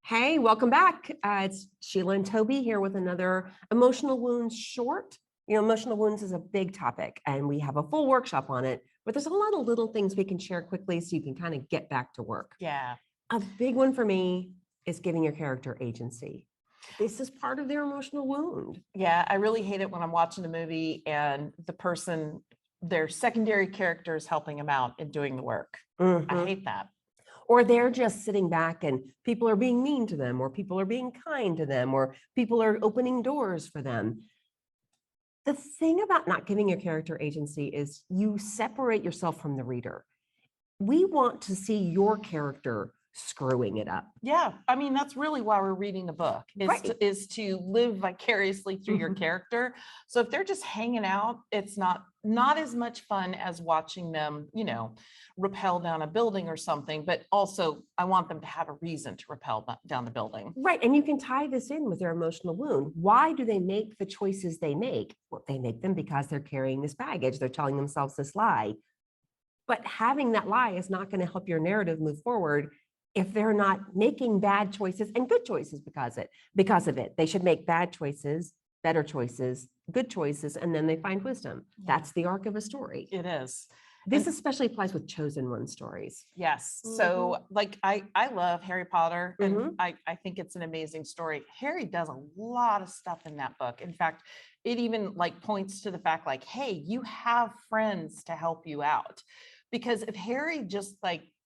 Hey, welcome back. It's Sheila and Tobi here with another emotional wounds short. Emotional wounds is a big topic and we have a full workshop on it, but there's a lot of little things we can share quickly so you can kind of get back to work. Yeah. A big one for me is giving your character agency. This is part of their emotional wound. Yeah. I really hate it when I'm watching a movie and their secondary character is helping them out and doing the work. I hate that. Or they're just sitting back and people are being mean to them, or people are being kind to them, or people are opening doors for them. The thing about not giving your character agency is you separate yourself from the reader. We want to see your character screwing it up. Yeah. I mean, that's really why we're reading the book is to live vicariously through your character. So if they're just hanging out, it's not as much fun as watching them, rappel down a building or something, but also I want them to have a reason to rappel down the building. Right. And you can tie this in with their emotional wound. Why do they make the choices they make? Well, they make them because they're carrying this baggage. They're telling themselves this lie. But having that lie is not going to help your narrative move forward if they're not making bad choices and good choices because of it. They should make bad choices, better choices, good choices, and then they find wisdom. Yeah. That's the arc of a story. It is. This especially applies with chosen one stories. Yes. So I love Harry Potter and I think it's an amazing story. Harry does a lot of stuff in that book. In fact, it even points to the fact hey, you have friends to help you out. Because if Harry just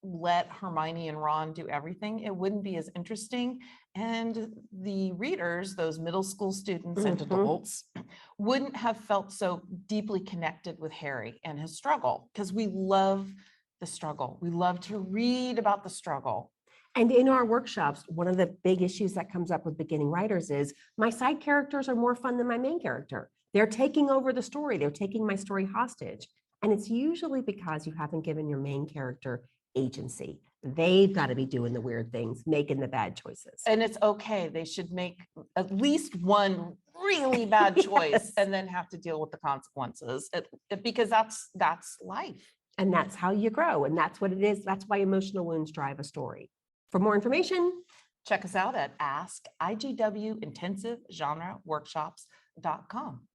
let Hermione and Ron do everything, it wouldn't be as interesting. And the readers, those middle school students and adults, wouldn't have felt so deeply connected with Harry and his struggle, because we love the struggle. We love to read about the struggle. And in our workshops, one of the big issues that comes up with beginning writers is my side characters are more fun than my main character. They're taking over the story. They're taking my story hostage. And it's usually because you haven't given your main character agency. They've got to be doing the weird things, making the bad choices. And it's okay. They should make at least one really bad choice and then have to deal with the consequences because that's life. And that's how you grow. And that's what it is. That's why emotional wounds drive a story. For more information, check us out at askigwintensivegenreworkshops.com.